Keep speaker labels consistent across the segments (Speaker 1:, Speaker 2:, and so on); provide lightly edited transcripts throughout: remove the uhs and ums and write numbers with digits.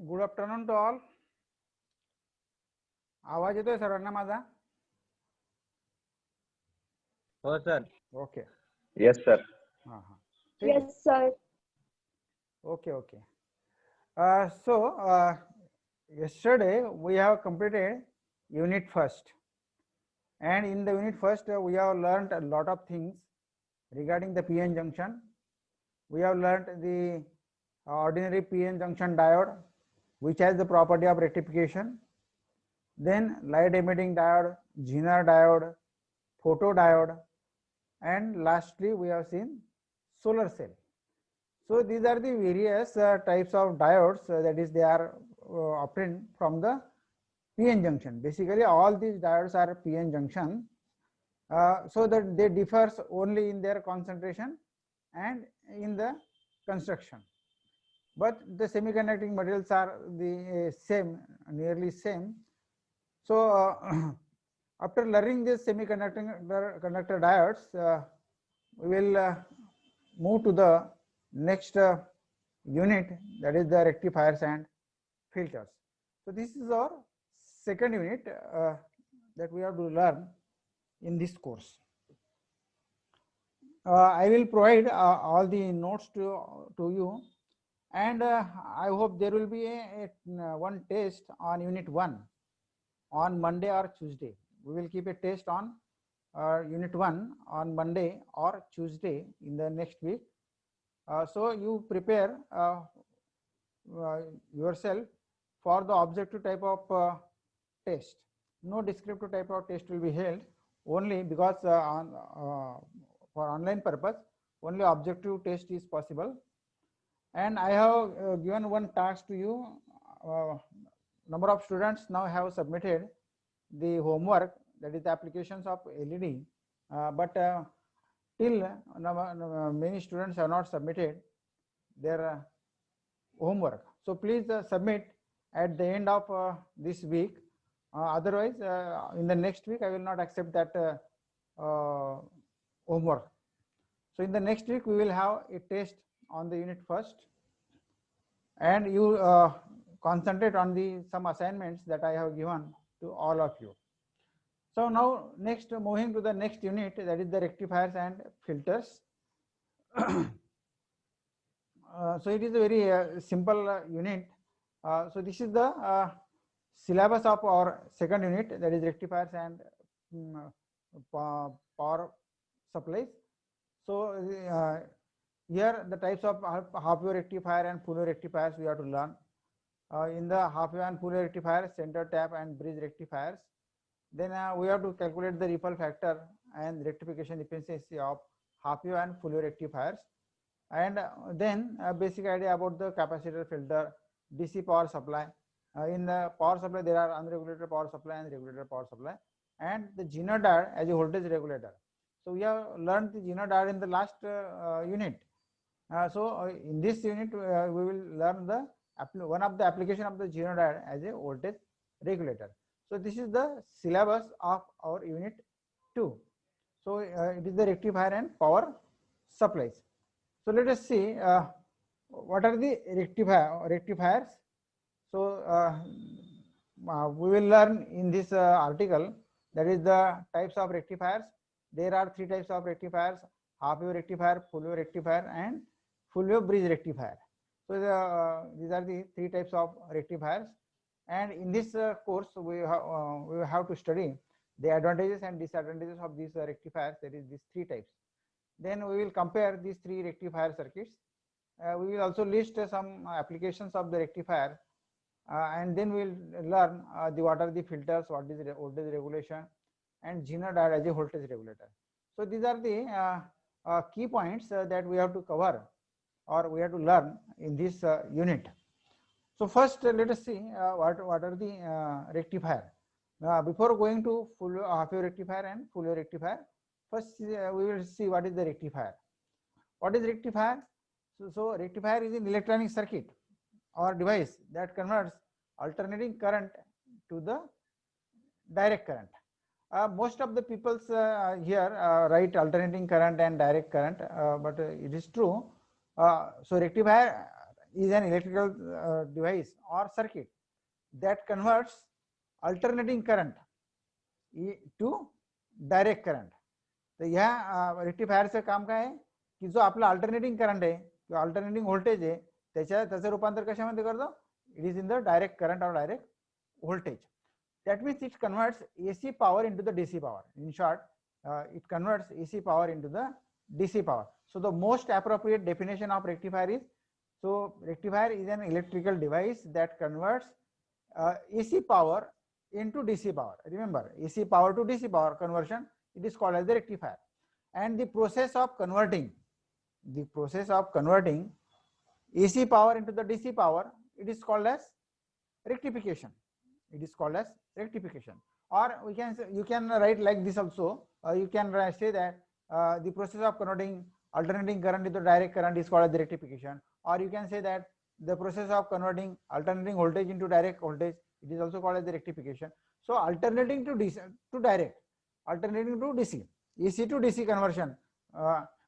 Speaker 1: Good afternoon to all. आवाज येतोय सर्वांना माझा?
Speaker 2: हो सर.
Speaker 1: ओके.
Speaker 3: Yes sir.
Speaker 1: हाँ हाँ ठीक है.
Speaker 4: Yes, sir.
Speaker 1: Okay, okay. Yesterday we have completed unit first, and in the unit first we have learned a lot of things regarding the PN junction. We have learned the ordinary PN junction diode, which has the property of rectification. Then light emitting diode, Zener diode, photodiode, and lastly we have seen solar cell. So these are the various types of diodes, that is they are obtained from the PN junction. Basically all these diodes are PN junction, so that they differs only in their concentration and in the construction, but the semiconducting materials are the same, nearly same. So after learning this conductor diodes, we will move to the next unit, that is the rectifiers and filters. So this is our second unit that we have to learn in this course. I will provide all the notes to you, and I hope there will be one test on unit 1 on Monday or Tuesday. We will keep a test on unit 1 on Monday or Tuesday in the next week. So you prepare yourself for the objective type of test. No descriptive type of test will be held, only because for online purpose only objective test is possible. And I have given one task to you. Number of students now have submitted the homework, that is the applications of LED, but till many students have not submitted their homework. So please submit at the end of this week. Otherwise, in the next week I will not accept that homework. So in the next week we will have a test on the unit first, and you concentrate on the some assignments that I have given to all of you. So now next, moving to the next unit, that is the rectifiers and filters. So it is a very simple unit. So this is the syllabus of our second unit, that is rectifiers and power supplies. So here the types of half wave rectifier and full wave rectifiers we have to learn. In the half wave and full wave rectifiers, center tap and bridge rectifiers, then we have to calculate the ripple factor and rectification efficiency of half wave and full wave rectifiers, and then basic idea about the capacitor, filter, DC power supply. In the power supply there are unregulated power supply and regulated power supply, and the Zener diode as a voltage regulator. So we have learned the Zener diode in the last unit. So in this unit we will learn the one of the application of the Zener diode as a voltage regulator. So this is the syllabus of our unit 2. So it is the rectifier and power supplies. So let us see what are the rectifiers. So we will learn in this article, that is the types of rectifiers. There are 3 types of rectifiers: half wave rectifier, full wave rectifier, and full wave bridge rectifier. So these are the 3 types of rectifiers. And in this course we have to study the advantages and disadvantages of these rectifiers, that is these 3 types. Then we will compare these 3 rectifier circuits. We will also list some applications of the rectifier, and then we will learn what are the filters, what is the voltage regulation, and Zener diode as a voltage regulator. So these are the key points that we have to cover or we have to learn in this unit. So first let us see what are the rectifier. Before going to full half wave rectifier and full wave rectifier, first we will see what is the rectifier. What is rectifier? So rectifier is an electronic circuit or device that converts alternating current to the direct current. Most of the peoples here write alternating current and direct current, but it is true. So rectifier is an electrical device or circuit that converts alternating current to direct current. तर ह्या रेक्टिफायरचं काम काय आहे की जो आपला alternating current आहे किंवा अल्टरनेटिंग व्होल्टेज आहे त्याचं रूपांतर कशामध्ये करतो, it is in the direct current और direct voltage. That means it converts AC power into the DC power. In short, it converts AC power into the DC power. So the most appropriate definition of rectifier is, so rectifier is an electrical device that converts AC power into DC power. Remember, AC power to DC power conversion, it is called as the rectifier. And the process of converting AC power into the DC power, it is called as rectification. It is called as rectification. Or we can say, you can write like this also. You can say that the process of converting alternating current into direct current is called as the rectification. Or you can say that the process of converting alternating voltage into direct voltage, it is also called as the rectification. So alternating to DC to direct, alternating to DC, AC to DC conversion.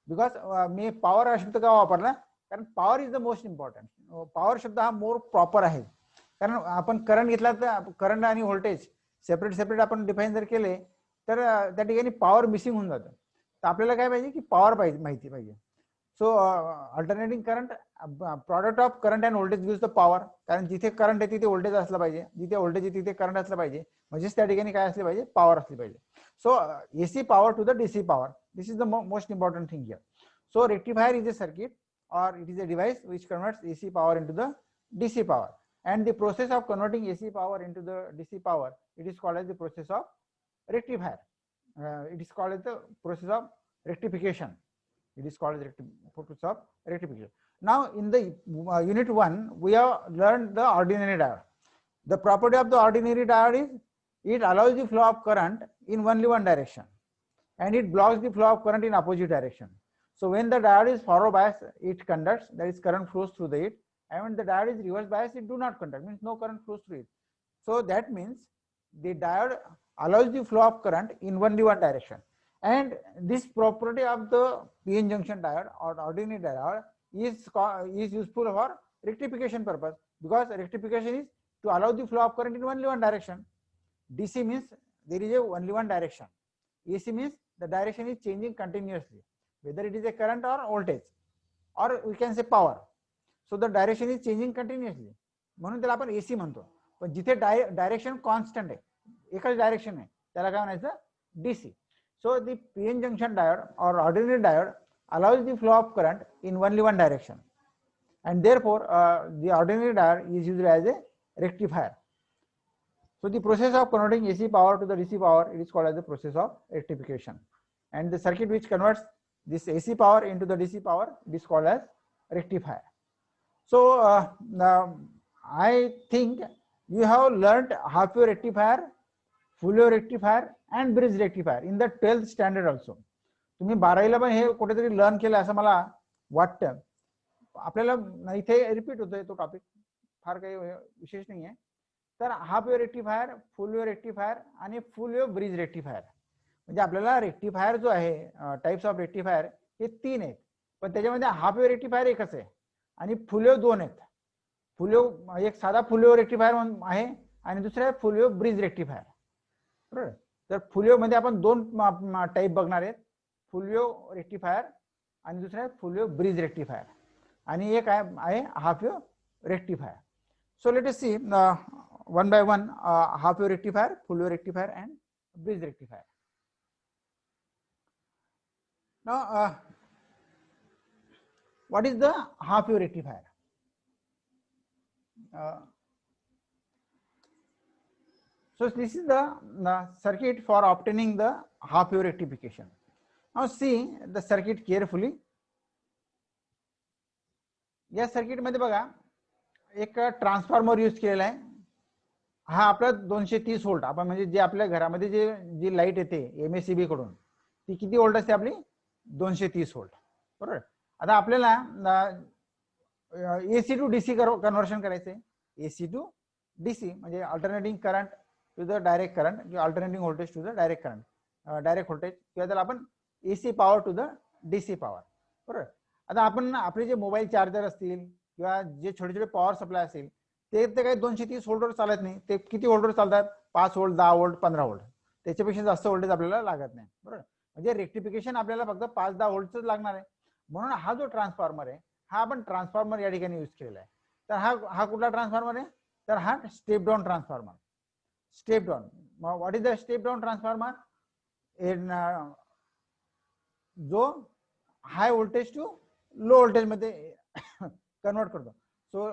Speaker 1: Because me power हा शब्द का वापरला कारण power is the most important. Power शब्द हा more proper आहे. कारण आपण करंट घेतला तर करंट आणि व्होल्टेज सेपरेट आपण डिफाइन जर केले तर त्या ठिकाणी पॉवर मिसिंग होऊन जातं. तर आपल्याला काय पाहिजे की पॉवर माहिती पाहिजे. So alternating current product of current and voltage gives the power. कारण जिथे करंट आहे तिथे व्होल्टेज असलं पाहिजे, जिथे व्होल्टेज आहे तिथे करंट असलं पाहिजे, म्हणजेच त्या ठिकाणी काय असले पाहिजे, पॉवर असली पाहिजे. So AC power to the DC power, this is the most important thing here. So rectifier is a circuit or it is a device which converts AC power into the DC power. And the process of converting AC power into the DC power, it is called as the process of rectifier. It is called as the process of rectification. It is called as the process of rectification. Now in the unit 1 we have learned the ordinary diode. The property of the ordinary diode is it allows the flow of current in only one direction and it blocks the flow of current in opposite direction. So when the diode is forward biased, it conducts, that is current flows through it. And when the diode is reverse biased, it do not conduct, means no current flows through it. So that means the diode allows the flow of current in only one direction. And this property of the PN junction diode or ordinary diode is useful for rectification purpose, because rectification is to allow the flow of current in only one direction. DC means there is only one direction. AC means the direction is changing continuously, whether it is a current or voltage or we can say power. So the direction is changing continuously, म्हणून त्याला आपण AC म्हणतो. पण जिथे direction constant आहे, एकच direction आहे, त्याला काय म्हणायचं, DC. So the PN junction diode or ordinary diode allows the flow of current in only one direction, and therefore the ordinary diode is used as a rectifier. So the process of converting AC power to the DC power, it is called as the process of rectification. And the circuit which converts this AC power into the DC power, it is called as rectifier. So I think you have learnt half wave rectifier, full wave rectifier and bridge rectifier in the 12th standard also. तुम्ही 12वीला पण हे कुठेतरी learn केलं असं मला वाटतं. आपल्याला इथे रिपीट होतोय तो टॉपिक, फार काही विशेष नाही आहे. तर हाफ वेव रेक्टिफायर, फुल वेव रेक्टिफायर आणि फुल वेव ब्रिज रेक्टिफायर, म्हणजे आपल्याला रेक्टिफायर जो आहे, टाइप्स ऑफ रेक्टिफायर हे 3 आहेत, पण त्याच्यामध्ये हाफ वेव रेक्टिफायर एकच आहे आणि फुल वेव 2 आहेत. फुल वेव एक साधा फुल वेव रेक्टिफायर आहे आणि दुसरा आहे फुल वेव ब्रिज रेक्टिफायर. बरोबर. तर फुल वेव मध्ये आपण 2 टाइप बघणार आहेत, फुल वेव रेक्टिफायर आणि दुसरा आहे फुल वेव ब्रिज रेक्टिफायर, आणि एक आहे half wave rectifier. So let us see one by one half wave rectifier, full wave rectifier and bridge rectifier. Now what is the half wave rectifier? So this is the circuit for obtaining the half wave rectification. Now see the circuit carefully. या circuit मध्ये बघा एक transformer use केलेला आहे. हा आपला 230 volt, आपण म्हणजे जे आपल्या घरामध्ये जी लाईट येते MACB कडून ती किती व्होल्ट असते आपली, 230 व्होल्ट. बरोबर. आता आपल्याला AC टू DC कन्व्हर्शन करायचंय. AC टू DC म्हणजे alternating current to the direct current किंवा alternating voltage to the direct current, direct voltage किंवा त्याला आपण AC power to the DC power. बरोबर. आता आपण आपले जे मोबाईल चार्जर असतील किंवा जे छोटे छोटे पॉवर सप्लाय असेल ते काही 230 व्होल्टवर चालत नाही. ते किती व्होल्टवर चालतात? 5 व्होल्ट, 10 व्होल्ट, 15 व्होल्ट. त्याच्यापेक्षा जास्त व्होल्टेज आपल्याला लागत नाही. बरोबर. म्हणजे रेक्टिफिकेशन आपल्याला फक्त 5-10 व्होल्टच लागणार आहे. म्हणून हा जो ट्रान्सफॉर्मर आहे हा आपण ट्रान्सफॉर्मर या ठिकाणी यूज केलेला आहे. तर हा कुठला ट्रान्सफॉर्मर आहे? तर हा step down transformer. Step down. What is the step down transformer? जो high voltage to low voltage मध्ये कन्वर्ट करतो. So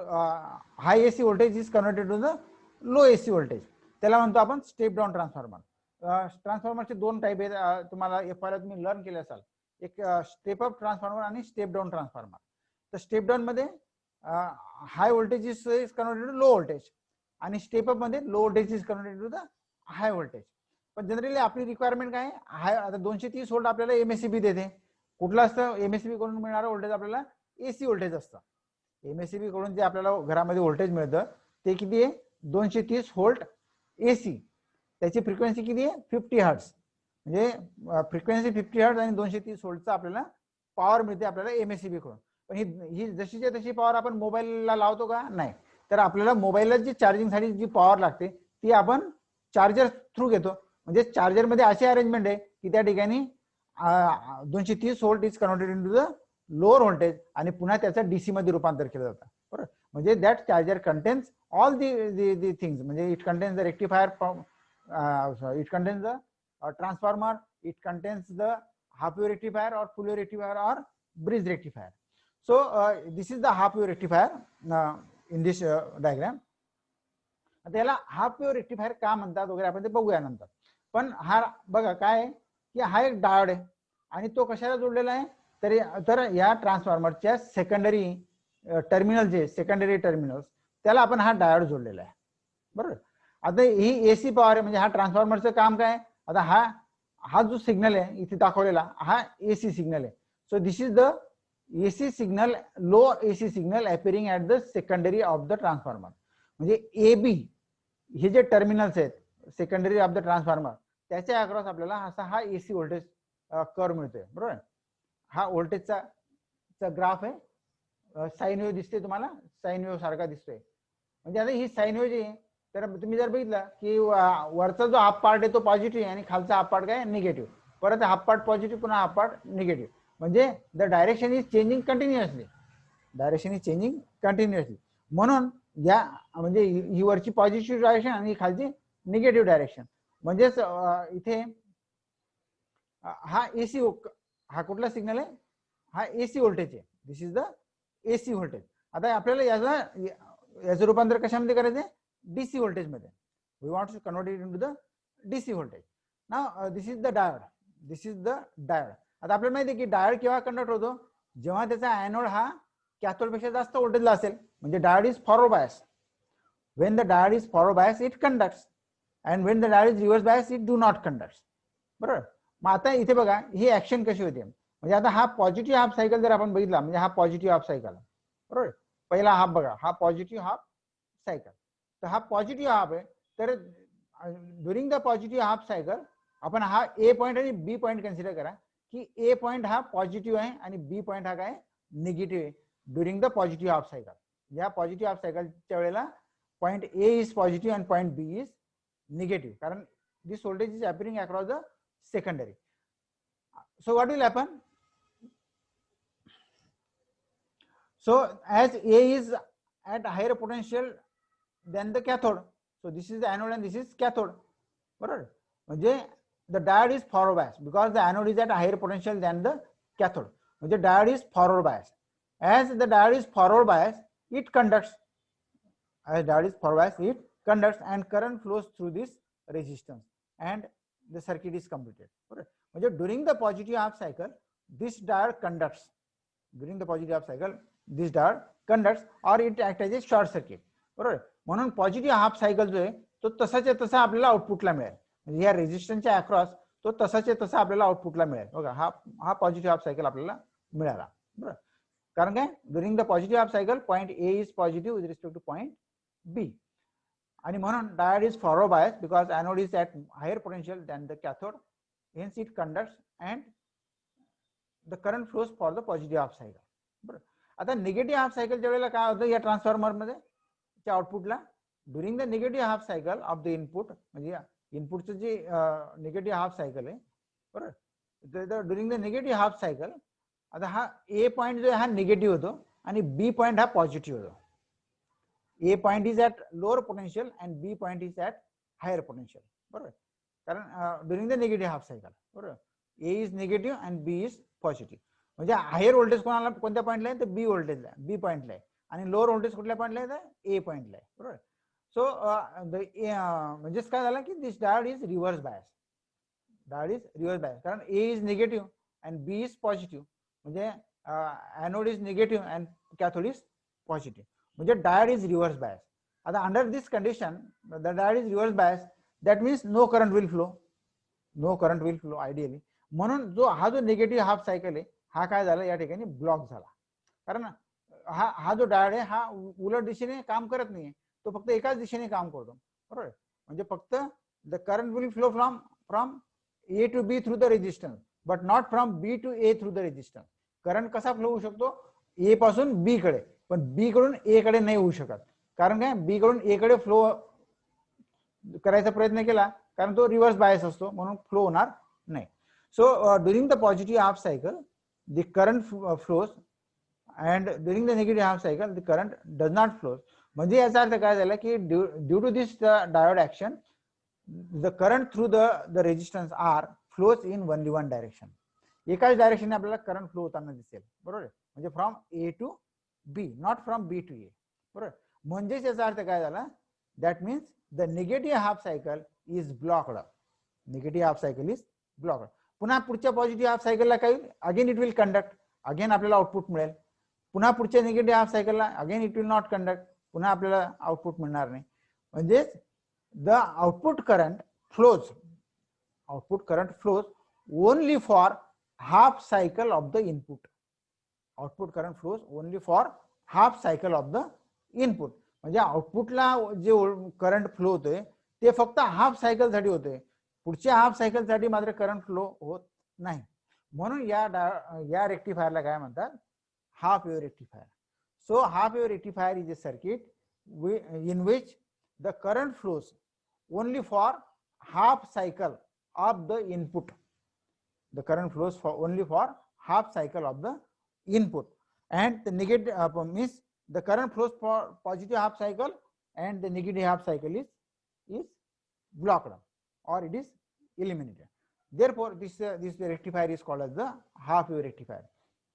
Speaker 1: high AC voltage is converted to the low AC voltage. त्याला म्हणतो आपण स्टेप डाउन ट्रान्सफॉर्मर. ट्रान्सफॉर्मरचे 2 type आहेत. तुम्हाला एफआयला तुम्ही लर्न केले असाल. एक स्टेप अप ट्रान्सफॉर्मर आणि स्टेप डाउन ट्रान्सफॉर्मर. तर स्टेप डाउन मध्ये high voltage is converted to low voltage आणि स्टेप अप मध्ये low voltage is converted to the high voltage. पण जनरली आपली रिक्वायरमेंट काय आहे? आता 230 व्होल्ट आपल्याला एमएससीबी देते. कुठलं असतं? एमएससीबी कडून मिळणारं व्होल्टेज आपल्याला एसी व्होल्टेज असतं. एमएससीबी कडून जे आपल्याला घरामध्ये व्होल्टेज मिळतं ते किती आहे? 230 व्होल्ट एसी. त्याची फ्रिक्वेन्सी किती आहे? 50 हर्ट्ज. म्हणजे फ्रिक्वेन्सी 50 हर्ट्ज आणि 230 व्होल्टचा आपल्याला पॉवर मिळते आपल्याला एमएससीबी कडून. पण ही जशीच्या तशी पॉवर आपण मोबाईलला लावतो का? नाही. तर आपल्याला मोबाईलला जी चार्जिंगसाठी जी पॉवर लागते ती आपण चार्जर थ्रू घेतो. म्हणजे चार्जर मध्ये अशी अरेंजमेंट आहे की त्या ठिकाणी 230 volt is converted into the lower voltage आणि पुन्हा त्याचं डीसी मध्ये रूपांतर केलं जातं. बरोबर. म्हणजे that charger contains all the things. म्हणजे it contains the rectifier, it contains the transformer, it contains the half wave rectifier और फुल वेव रेक्टिफायर और bridge rectifier. So this is the half wave rectifier in this diagram. आता याला half wave rectifier का म्हणतात वगैरे आपण ते बघूया नंतर. पण हा बघा काय आहे की हा एक डायोड आहे आणि तो कशाला जोडलेला आहे? तर या ट्रान्सफॉर्मरच्या सेकंडरी टर्मिनल जे सेकंडरी टर्मिनल्स त्याला आपण हा डायोड जोडलेला आहे. बरोबर. आता ही एसी पॉवर आहे. म्हणजे हा ट्रान्सफॉर्मरचं काम काय? आता हा जो सिग्नल आहे इथे दाखवलेला हा एसी सिग्नल आहे. So this is the AC signal, low AC signal appearing at the secondary of the transformer. म्हणजे AB हे जे टर्मिनल्स आहेत सेकंडरी ऑफ द ट्रान्सफॉर्मर त्याच्या अक्रॉस आपल्याला असा हा एसी व्होल्टेज कर्व मिळतोय. बरोबर. हा व्होल्टेजचा ग्राफ आहे. साइन वेव्ह दिसते तुम्हाला? साइन वेव्ह सारखा दिसतोय. म्हणजे आता ही साइन वेव्ह जी आहे तर तुम्ही जर बघितलं की वरचा जो हाफ पार्ट आहे तो पॉझिटिव्ह आणि खालचा हाफ पार्ट काय? निगेटिव्ह. परत हाफ पार्ट पॉझिटिव्ह पुन्हा हाफ पार्ट निगेटिव्ह. म्हणजे the direction is changing continuously. Direction is changing continuously. म्हणून या म्हणजे ही वरची पॉझिटिव्ह डायरेक्शन आणि खालची निगेटिव्ह डायरेक्शन. म्हणजेच इथे हा एसी, हा कुठला सिग्नल आहे? हा एसी व्होल्टेज आहे. This is the AC voltage. आता आपल्याला याचं रूपांतर कशामध्ये करायचं आहे? डीसी व्होल्टेज मध्ये. We want to convert it into the DC voltage. Now this is the diode. This is the diode. आता आपल्याला माहिती आहे की डायोड केव्हा कंडक्ट होतो? जेव्हा त्याचा ऍनोड हा कॅथोड पेक्षा जास्त व्होल्टेजला असेल. म्हणजे diode is forward bias. When the diode is forward bias it conducts and when the diode is reverse bias it do not conducts. बरोबर. मग आता इथे बघा ही ऍक्शन कशी होते. म्हणजे आता हा पॉझिटिव्ह हाफ सायकल जर आपण बघितला म्हणजे हा पॉझिटिव्ह हाफ सायकल. बरोबर. पहिला हाफ बघा हा पॉझिटिव्ह हाफ सायकल. तर हा पॉझिटिव्ह हाफ आहे. तर during the positive half cycle आपण हा ए पॉईंट आणि बी पॉईंट कन्सिडर करा की ए पॉईंट हा पॉझिटिव्ह आहे आणि बी पॉईंट हा काय? निगेटिव्ह आहे during the positive half cycle. या पॉझिटिव्ह हाफ सायकलच्या वेळेला point A is positive and point B is negative. कारण this voltage is appearing across the secondary. So what will happen? So as A is at higher potential than the cathode, so this is the anode and this is cathode. बरोबर. म्हणजे the diode is forward bias because the anode is at higher potential than the cathode. म्हणजे diode is forward bias. As the diode is forward bias, it conducts. As diode is forward bias, it conducts and current flows through this resistance and the circuit is completed. म्हणजे during the positive half cycle this diode conducts. During the positive half cycle this diode conducts or it acts as a short circuit. बरोबर. म्हणून positive half cycle जो आहे तो तसाच्या तसा आपल्याला आउटपुटला मिळेल. म्हणजे या रेझिस्टन्सच्या अक्रॉस तो तसाच्या तसा आपल्याला आउटपुटला मिळेल. बघा हा पॉझिटिव्ह हाफ सायकल आपल्याला मिळाला. बरोबर. कारण काय? During the positive half cycle point A is positive with respect to point B. आणि म्हणून diode is forward bias because anode is at higher potential than the cathode. Hence it conducts and the current flows for the positive half cycle. आता negative half सायकलच्या वेळेला काय होतं या transformer मध्ये आउटपुटला, during the negative half cycle of the input, म्हणजे इनपुटचं जे निगेटिव्ह हाफ सायकल आहे बरोबर, during the negative half cycle आता हा ए पॉइंट जो आहे हा निगेटिव्ह होतो आणि बी पॉइंट हा पॉझिटिव्ह होतो. A point is at lower potential and B point is at higher potential बरोबर, कारण during the negative half cycle बरोबर, A is negative and B is positive. म्हणजे हायर व्होल्टेज कोणाला कोणत्या पॉईंटला आहे तर बी व्होल्टेजला, बी पॉईंटला आहे, आणि लोअर व्होल्टेज कुठल्या पॉईंटला आहे तर ए पॉईंटला आहे बरोबर. सो म्हणजेच काय झालं की this diode is reverse bias, diode is reverse bias, कारण A is negative and B is positive, म्हणजे anode is negative and cathode is positive, म्हणजे डायोड इज रिव्हर्स बायस. आता under this condition the diode is reverse bias, that means no current will flow, no current will flow ideally. म्हणून जो negative half cycle आहे हा काय झाला या ठिकाणी ब्लॉक झाला, कारण हा जो डायोड आहे हा उलट दिशेने काम करत नाहीये, तो फक्त एकाच दिशेने काम करतो बरोबर. म्हणजे फक्त the current will flow from A to B through the resistance but not from B to A through the resistance. Current कसा फ्लो होऊ शकतो ए पासून बी कडे, पण बी कडून ए कडे नाही होऊ शकत, कारण काय बी कडून ए कडे फ्लो करायचा प्रयत्न केला कारण तो रिव्हर्स बायस असतो म्हणून फ्लो होणार नाही. So during the positive half cycle the current flows and during the negative half cycle the current does not flow. म्हणजे याचा अर्थ काय झाला की due to this diode action the current through the resistance R flows in only one direction. एकाच डायरेक्शनने आपल्याला current flow होताना दिसेल बरोबर, म्हणजे from A to B, not from B to A बरोबर. म्हणजेच याचा अर्थ काय झाला, that means the negative half cycle is blocked, negative half cycle is blocked. पुन्हा पुढच्या पॉझिटिव्ह हाफ सायकलला काय होईल, again it will conduct, again आपल्याला आउटपुट मिळेल. पुन्हा पुढच्या निगेटिव्ह हाफ सायकलला again it will not conduct, पुन्हा आपल्याला आउटपुट मिळणार नाही. म्हणजेच the output current flows, output current flows only for half cycle of the input, output current flows only for half cycle of the input. म्हणजे आउटपुटला जे current flow होतोय ते फक्त हाफ सायकल साठी होते, पुढच्या हाफ सायकल साठी मात्र करंट फ्लो होत नाही. म्हणून या रेक्टिफायरला काय म्हणतात, half wave rectifier. So half wave rectifier is a circuit in which the current flows only for half cycle of the input. The current flows only for half cycle of the input, and the negative means the current flows for positive half cycle and the negative half cycle is blocked or it is eliminated. Therefore this rectifier is called as the half wave rectifier.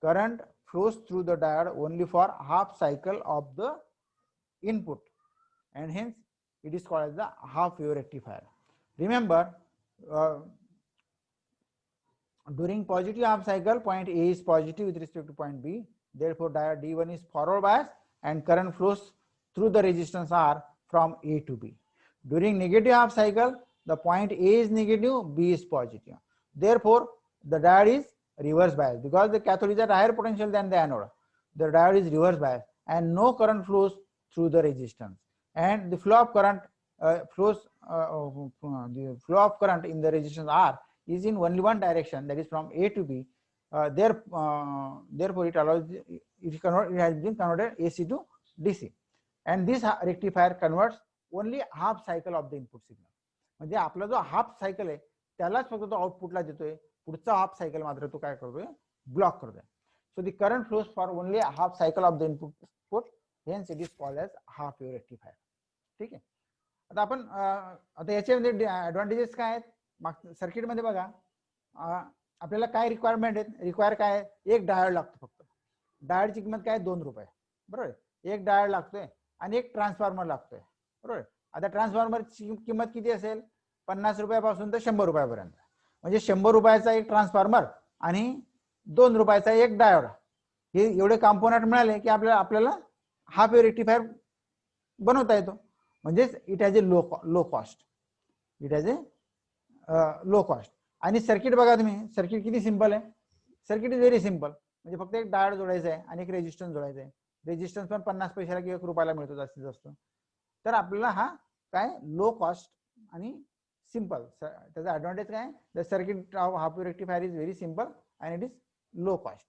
Speaker 1: Current flows through the diode only for half cycle of the input, and hence it is called as the half wave rectifier. Remember, during positive half cycle point A is positive with respect to point B, therefore diode D1 is forward bias and current flows through the resistance R from A to B. During negative half cycle the point A is negative, B is positive, therefore the diode is reverse bias because the cathode is at higher potential than the anode. The diode is reverse bias and no current flows through the resistance, and the flow of current the flow of current in the resistance R is in only one direction, that is from A to B. Therefore it allows it has been converted AC to DC, and this rectifier converts only half cycle of the input signal. म्हणजे आपला जो half cycle आहे त्यालाच फक्त तो आउटपुटला देतोय, पुढचा हाफ सायकल मात्र तो काय करतोय, ब्लॉक करतोय. So the current flows for only half cycle of the input, hence it is called as half wave rectifier. ठीक आहे. आता आपण आता याच्यामध्ये ऍडव्हान्टेजेस काय आहेत, सर्किट मध्ये बघा आपल्याला काय रिक्वायरमेंट आहेत, रिक्वायर काय आहे, एक डायोड लागतो फक्त. डायोडची किंमत काय 2 रुपये बरोबर, एक डायोड लागतोय आणि एक ट्रान्सफॉर्मर लागतोय बरोबर. आता ट्रान्सफॉर्मरची किंमत किती असेल, 50 रुपयापासून तर 100 रुपयापर्यंत, म्हणजे 100 रुपयाचा एक ट्रान्सफॉर्मर आणि 2 रुपयाचा एक डायोड, हे एवढे कॉम्पोनंट मिळाले की आपल्याला हाफ वेव्ह रेक्टिफायर बनवता येतो. म्हणजेच it has a low cost, it has a low cost. आणि सर्किट बघा तुम्ही, सर्किट किती सिंपल आहे, सर्किट इज व्हेरी सिंपल. म्हणजे फक्त एक डायोड जोडायचा आहे आणि एक रेजिस्टन्स जोडायचा आहे, रेजिस्टन्स पण 50 पैशाला किंवा 1 रुपयाला मिळतो जास्तीत जास्त. तर आपल्याला हा काय लो कॉस्ट आणि सिंपल, त्याचा ऍडव्हान्टेज काय, the circuit of half wave rectifier is very simple and it is low cost.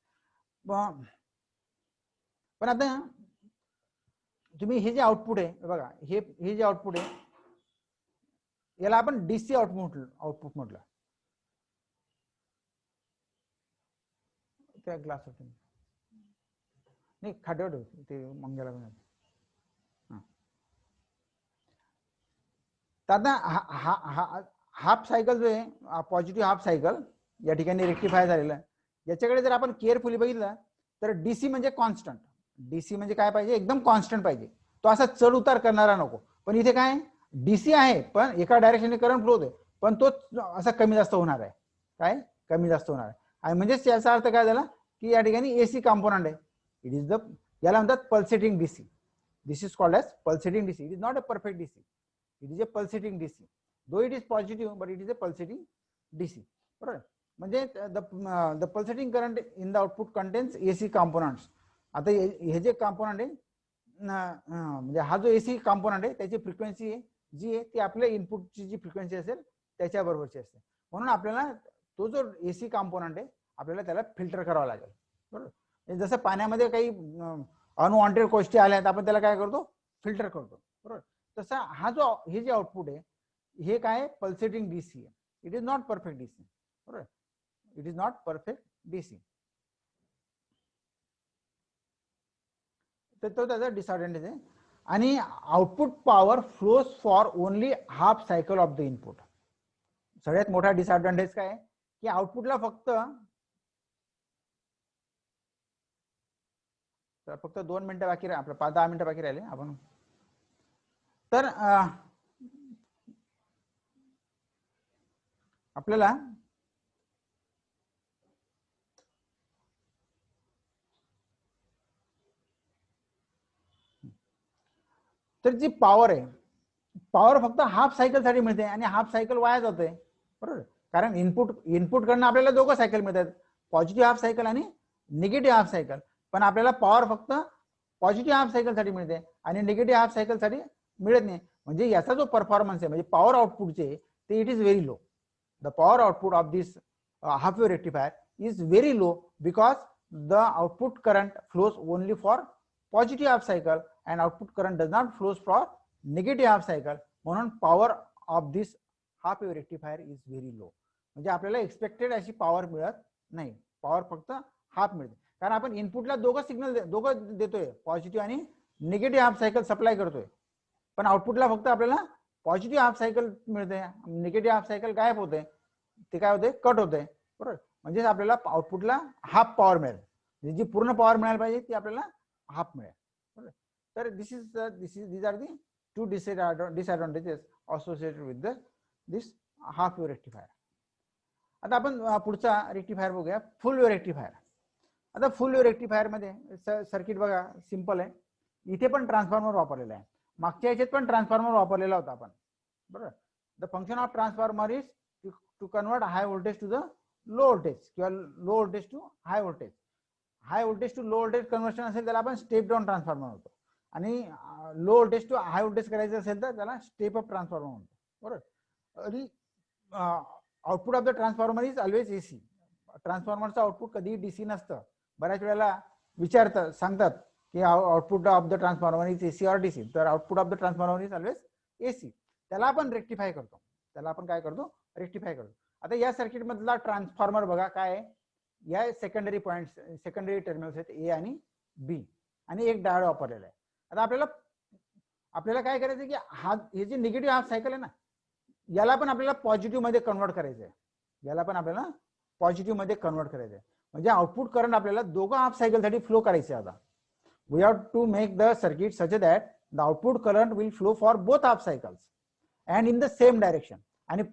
Speaker 1: पण आता तुम्ही हे जे आउटपुट आहे बघा, हे जे आउटपुट आहे याला आपण डीसी आउटपुट म्हटलं. त्या ग्लास नाही खाट्यावर ते मंग्याला. तर आता हाफ सायकल जो आहे पॉझिटिव्ह हाफ सायकल या ठिकाणी रेक्टिफाय झालेला आहे. याच्याकडे जर आपण केअरफुली बघितलं तर डीसी म्हणजे कॉन्स्टंट. डीसी म्हणजे काय पाहिजे, एकदम कॉन्स्टंट पाहिजे, तो असा चढ उतार करणारा नको. पण इथे काय डीसी आहे पण एका डायरेक्शनने करंट फ्लो होतोय, पण तो असा कमी जास्त होणार आहे. काय कमी जास्त होणार आहे. आणि म्हणजेच याचा अर्थ काय झाला की या ठिकाणी एसी कॉम्पोनंट आहे. इट इज द, याला म्हणतात pulsating DC. This is called as pulsating DC. It is not a perfect DC. It is a pulsating DC. Though it is positive but it is a pulsating DC. बरोबर. म्हणजे the pulsating current in the output contains AC components. आता हे जे component आहे म्हणजे हा जो AC component आहे त्याची फ्रिक्वेन्सी आहे जी आहे ती आपल्या इनपुटची जी फ्रिक्वेन्सी असेल त्याच्या बरोबरची असते. म्हणून आपल्याला तो जो एसी कॉम्पोनंट आहे आपल्याला त्याला फिल्टर करावा लागेल. बरोबर. जसं पाण्यामध्ये काही अनवॉन्टेड गोष्टी आल्या तर आपण त्याला काय करतो, फिल्टर करतो. बरोबर. तसा हे जे आउटपुट आहे हे काय पल्सेटिंग डीसी आहे. It is not perfect DC. बरोबर. It is not perfect DC. तर तो त्याचा डिसएडव्हांटेज आहे. आणि output power flows for only half cycle of the input. सगळ्यात मोठा डिसएडव्हांटेज काय की आउटपुटला फक्त 2 मिनिटं बाकी राहिले, आपलं 5-10 मिनिटं बाकी राहिले आपण. तर आपल्याला तर जी पॉवर आहे पॉवर फक्त हाफ सायकल साठी मिळते आणि हाफ सायकल वाया जाते. बरोबर. कारण इनपुट कडनं आपल्याला दोघं सायकल मिळतात, पॉझिटिव्ह हाफ सायकल आणि निगेटिव्ह हाफ सायकल. पण आपल्याला पॉवर फक्त पॉझिटिव्ह हाफ सायकल साठी मिळते आणि निगेटिव्ह हाफ सायकल साठी मिळत नाही. म्हणजे याचा जो परफॉर्मन्स आहे म्हणजे पॉवर आउटपुटचे ते it is very low. The power output of this half wave rectifier is very low because the output current flows only for positive half cycle and output current does not flows for negative half cycle. म्हणून power of this half wave rectifier is very low. म्हणजे आपल्याला expected अशी power मिळत नाही, power फक्त half मिळते. कारण आपण इनपुटला दोघं देतोय, पॉझिटिव्ह आणि निगेटिव्ह हाफ सायकल सप्लाय करतोय. पण आउटपुटला फक्त आपल्याला पॉझिटिव्ह हाफ सायकल मिळते, निगेटिव्ह हाफ सायकल गायब होते, ते काय होते कट होते. बरोबर. म्हणजे आपल्याला आउटपुटला हाफ पॉवर मिळेल, जी पूर्ण पॉवर मिळायला पाहिजे ती आपल्याला हाफ मिळेल. बरोबर. तर these are the two disadvantages associated with this half wave rectifier. आता आपण पुढचा रेक्टिफायर बघूया, फुल वेव्ह रेक्टिफायर. आता फुल वेव्ह रेक्टिफायर मध्ये सर्किट बघा सिंपल आहे. इथे पण ट्रान्सफॉर्मर वापरलेला आहे, मागच्या याच्यात पण ट्रान्सफॉर्मर वापरलेला होता आपण. बरोबर. The function of transformer is to convert high voltage to the low voltage किंवा low voltage to high voltage. High voltage to low voltage conversion असेल त्याला आपण स्टेप डाऊन ट्रान्सफॉर्मर होतो, आणि low voltage to high voltage करायचं असेल तर त्याला स्टेप अप ट्रान्सफॉर्मर म्हणतो. बरोबर. आणि output of the transformer is always AC. ट्रान्सफॉर्मरचं आउटपुट कधीही डीसी नसतं. बऱ्याच वेळेला सांगतात की output of the transformer is AC or DC. तर output of the transformer is always AC. त्याला आपण रेक्टिफाय करतो, रेक्टिफाय करतो. आता या सर्किट मधला ट्रान्सफॉर्मर बघा काय आहे, या सेकंडरी पॉइंट सेकंडरी टर्मिनल्स आहेत ए आणि बी, आणि एक डायोड वापरलेला आहे. आता आपल्याला काय करायचं की हे जे निगेटिव्ह हाफ सायकल आहे ना याला पण आपल्याला पॉझिटिव्ह मध्ये कन्वर्ट करायचं आहे. म्हणजे आउटपुट करंट आपल्याला दोघं हाफ सायकल साठी फ्लो करायचे. आता we have to make the circuit such that the output current will flow for both half cycles and in the same direction. आणि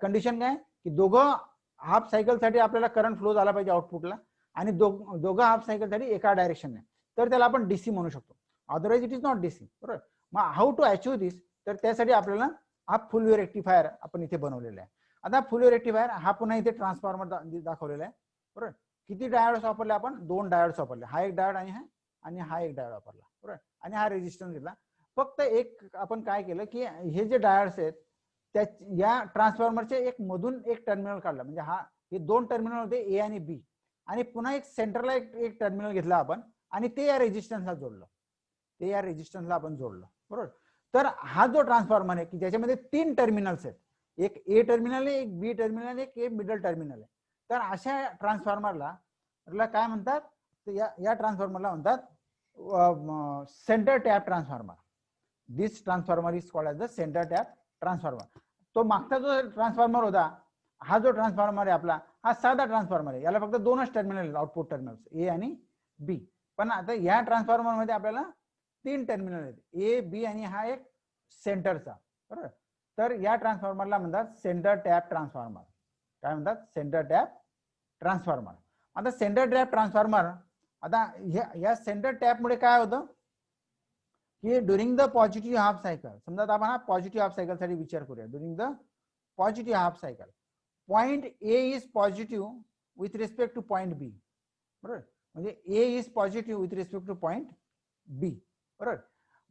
Speaker 1: कंडिशन काय की दोघं हाफ सायकल साठी आपल्याला करंट फ्लो झाला पाहिजे आउटपुटला, आणि दोघं हाफ सायकल साठी एका डायरेक्शनने, तर त्याला आपण डीसी म्हणू शकतो. Otherwise it is not DC. बरोबर. मग हाऊ टू अचीव्ह दिस, तर त्यासाठी आपल्याला हा फुल वेव्ह रेक्टिफायर आपण इथे बनवलेला आहे. आता फुल वेव्ह रेक्टिफायर हा पुन्हा इथे ट्रान्सफॉर्मर दाखवलेला आहे. बरोबर. किती डायोड्स वापरले आपण, 2 डायोड्स वापरले, हा एक डायोड आणि हा एक डायोड वापरला. बरोबर. आणि हा रेजिस्टन्स घेतला. फक्त एक आपण काय केलं की हे जे डायोड्स आहेत त्या या ट्रान्सफॉर्मरचे मधून एक टर्मिनल काढला. म्हणजे हे 2 टर्मिनल होते ए आणि बी, आणि पुन्हा एक सेंटरला एक टर्मिनल घेतला आपण, आणि ते या रेजिस्टन्सला जोडलं, ते या रेजिस्टन्सला आपण जोडलं, बरोबर. तर हा जो ट्रान्सफॉर्मर आहे की ज्याच्यामध्ये 3 टर्मिनल्स आहेत, एक ए टर्मिनल आहे, एक बी टर्मिनल आहे, एक ए मिडल टर्मिनल आहे. तर अशा ट्रान्सफॉर्मरला काय म्हणतात, या ट्रान्सफॉर्मरला म्हणतात centre tap transformer. This transformer is called as the centre tap transformer. तो मागचा जो ट्रान्सफॉर्मर होता, हा जो ट्रान्सफॉर्मर आहे आपला, हा साधा ट्रान्सफॉर्मर आहे, याला फक्त 2च टर्मिनल आहेत, आउटपुट टर्मिनल्स ए आणि बी. पण आता या ट्रान्सफॉर्मर मध्ये आपल्याला 3 टर्मिनल आहेत, ए बी आणि हा एक सेंटरचा, बरोबर. तर या ट्रान्सफॉर्मरला म्हणतात सेंटर टॅप ट्रान्सफॉर्मर. काय म्हणतात, सेंटर टॅप ट्रान्सफॉर्मर. आता सेंटर टॅप ट्रान्सफॉर्मर, आता या सेंटर टॅप मुळे काय होतं की during the positive half cycle, समजा आपण हा पॉझिटिव्ह हाफ सायकल साठी विचार करूया. During the positive half cycle point A is positive with respect to point B, बरोबर. म्हणजे A is positive with respect to point B, बरोबर.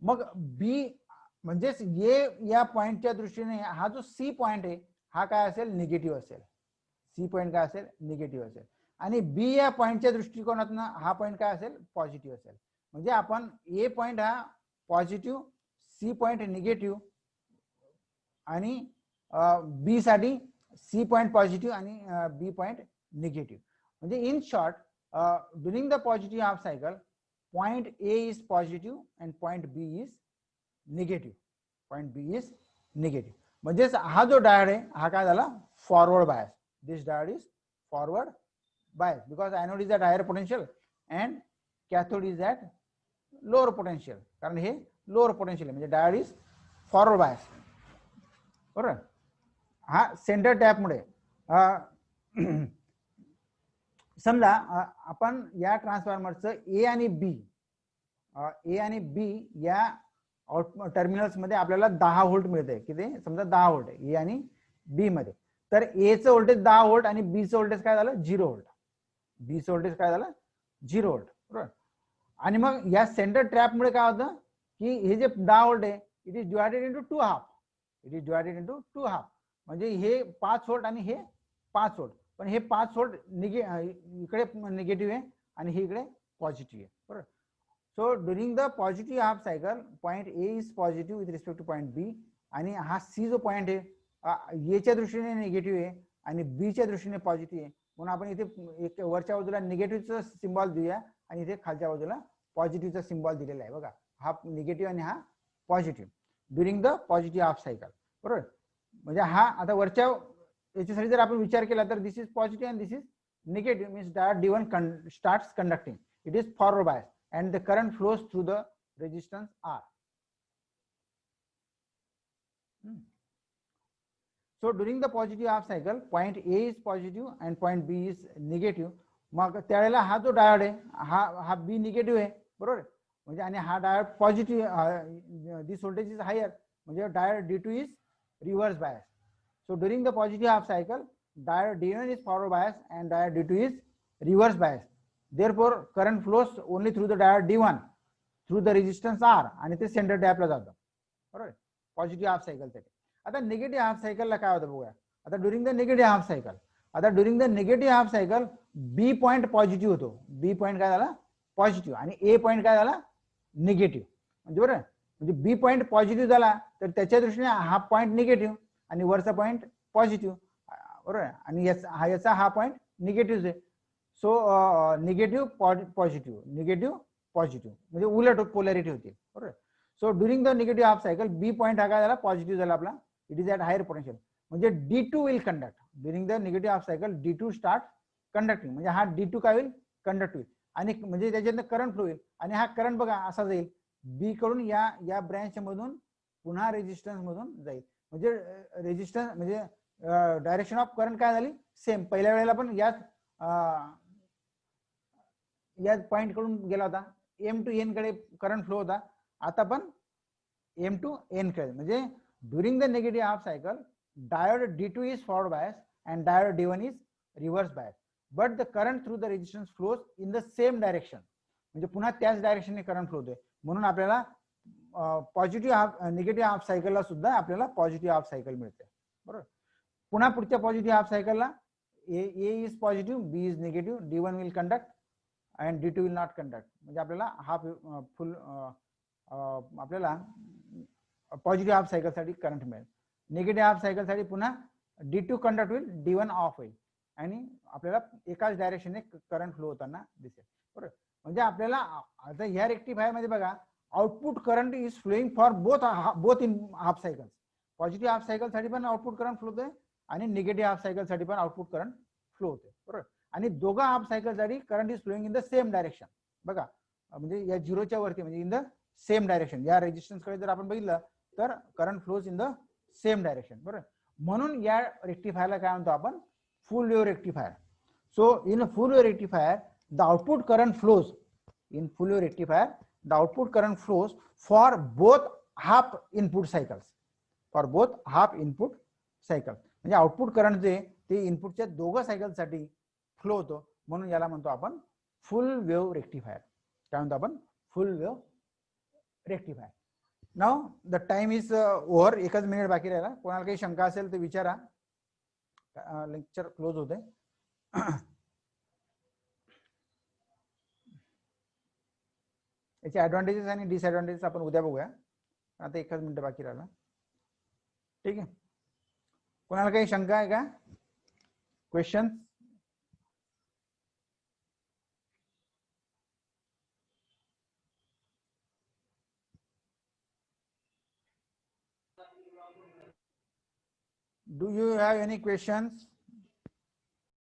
Speaker 1: मग बी म्हणजेच ए या पॉइंटच्या दृष्टीने हा जो सी पॉइंट आहे हा काय असेल, निगेटिव्ह असेल. सी पॉइंट काय असेल, निगेटिव्ह असेल. आणि बी या पॉइंटच्या दृष्टिकोनातून हा पॉइंट काय असेल, पॉझिटिव्ह असेल. म्हणजे आपण ए पॉइंट हा पॉझिटिव्ह, सी पॉइंट निगेटिव्ह आणि बी साठी सी पॉइंट पॉझिटिव्ह आणि बी पॉइंट निगेटिव्ह. म्हणजे in short, during the positive half cycle point A is positive and point B is negative. Point B is negative. म्हणजेच हा जो diode आहे हा काय झाला, forward bias. This diode is forward bias because anode is at higher potential and cathode is at lower potential. कारण हे lower potential म्हणजे डायोड इज फॉरवर्ड बायस, बरोबर. हा सेंटर टॅप मुळे समजा आपण या ट्रान्सफॉर्मरचं ए आणि बी या टर्मिनल्स मध्ये आपल्याला 10 व्होल्ट मिळते. किती, समजा 10 व्होल्ट ए आणि बी मध्ये. तर ए चं व्होल्टेज 10 व्होल्ट आणि बी चं व्होल्टेज काय झालं, 0 व्होल्ट. बी चं व्होल्टेज काय झालं, 0 व्होल्ट, बरोबर. आणि मग या सेंटर ट्रॅप मुळे काय होतं की हे जे 10 व्होल्ट आहे it is divided into 2 half. It is divided into 2 half. म्हणजे हे 5 व्होल्ट आणि हे 5 व्होल्ट. पण हे 5 व्होल्ट इकडे निगेटिव्ह आहे आणि हे इकडे पॉझिटिव्ह आहे, बरोबर. So during the positive half cycle point A is positive with respect to point B. आणि हा सी जो पॉइंट आहे ए च्या दृष्टीने निगेटिव्ह आहे आणि बी च्या दृष्टीने पॉझिटिव्ह आहे. म्हणून आपण इथे एक वरच्या बाजूला निगेटिव्हचा सिम्बॉल देऊया आणि इथे खालच्या बाजूला पॉझिटिव्हचा सिम्बॉल दिलेला आहे बघा. हा निगेटिव्ह आणि हा positive during the positive half cycle, बरोबर. म्हणजे हा आता वरच्या याच्यासाठी जर आपण विचार केला तर this is positive and this is negative. Means diode D1 starts conducting. It is forward bias and the current flows through the resistance R. So during the positive half cycle point A is positive and point B is negative. मग त्यावेळेला हा जो diode आहे हा बी negative आहे, बरोबर. म्हणजे आणि हा diode positive, this voltage is higher, म्हणजे diode D2 is reverse bias. So during the positive half cycle diode D1 is forward bias and diode D2 is reverse bias. Therefore current flows only through the diode D1 through the resistance R आणि ते centre टॅपला जातं, बरोबर. Positive half cycle साठी. आता negative half सायकलला काय होतं बघूया. आता during the negative half cycle, आता during the negative half cycle B point positive होतो. बी पॉइंट काय झाला, पॉझिटिव्ह. आणि ए पॉइंट काय झाला, निगेटिव्ह. म्हणजे बरोबर, म्हणजे बी पॉइंट पॉझिटिव्ह झाला तर त्याच्या दृष्टीने हा पॉइंट निगेटिव्ह आणि वरचा पॉइंट पॉझिटिव्ह, बरोबर. आणि याचा हा पॉइंट निगेटिव्ह आहे. So negative positive, negative positive म्हणजे उलट पोलॅरिटी होती, बरोबर. So during the negative half cycle B point हा काय झाला, पॉझिटिव्ह झाला आपला. It is at higher potential. म्हणजे D2 will conduct during the negative half cycle. D2 start conducting. म्हणजे हा D2 काय होईल, कंडक्ट होईल आणि म्हणजे त्याच्यातनं करंट फ्लो होईल. आणि हा करंट बघा असा जाईल बी कडून या ब्रँच मधून पुन्हा रेजिस्टन्स मधून जाईल. म्हणजे रेजिस्टन्स म्हणजे डायरेक्शन ऑफ करंट काय झाली, सेम. पहिल्या वेळेला पण या पॉइंट कडून गेला होता, एम टू एन कडे करंट फ्लो होता. आता पण एम टू एन कडे. म्हणजे during the negative half cycle diode D2 is forward bias and diode D1 is reverse bias. But the current through the resistance flows in the same direction. म्हणजे पुन्हा त्याच डायरेक्शनने current flow होतोय. म्हणून आपल्याला positive half negative half सायकलला सुद्धा आपल्याला positive half cycle मिळते, बरोबर. पुन्हा पुढच्या पॉझिटिव्ह हाफ सायकलला A is positive, B is negative, D1 will conduct and D2 will not conduct. म्हणजे आपल्याला हाफ फुल आपल्याला पॉझिटिव्ह हाफ सायकलसाठी करंट मिळेल. निगेटिव्ह हाफ सायकलसाठी पुन्हा D2 कंडक्ट होईल, D1 ऑफ होईल आणि आपल्याला एकाच डायरेक्शनने करंट फ्लो होताना दिसेल. बरोबर. म्हणजे आपल्याला आता ह्या रेक्टिफायर मध्ये बघा output current is flowing for both in half cycles. Positive half cycle साठी पण आउटपुट करंट फ्लो होतोय आणि निगेटिव्ह हाफ सायकल साठी पण आउटपुट करंट फ्लो होते. बरोबर. आणि दोघा हाफ सायकल साठी current is flowing in the same direction. बघा म्हणजे या झिरोच्या वरती म्हणजे इन द सेम डायरेक्शन. या रेजिस्टन्स कडे जर आपण बघितलं तर current flows in the same direction. बरोबर. म्हणून या रेक्टिफायरला काय म्हणतो आपण, full wave rectifier. So in full wave rectifier the output current flows in full wave rectifier the output current flows for both half input cycles. For both half input cycle म्हणजे output current जे ते इनपुटच्या दोघं सायकलसाठी flow होतो. म्हणून याला म्हणतो आपण फुल वेव्ह रेक्टिफायर. काय म्हणतो आपण, full wave rectifier. Now the time is over. एकच मिनिट बाकी राहिला. कोणाला काही शंका असेल तर विचारा. लेक्चर क्लोज होते. याचे ऍडव्हान्टेजेस आणि डिसएडव्हान्टेजेस आपण उद्या बघूया. आता एकच मिनिट बाकी राहिला. ठीक आहे. कोणाला काही शंका आहे का, question? Do you have any questions?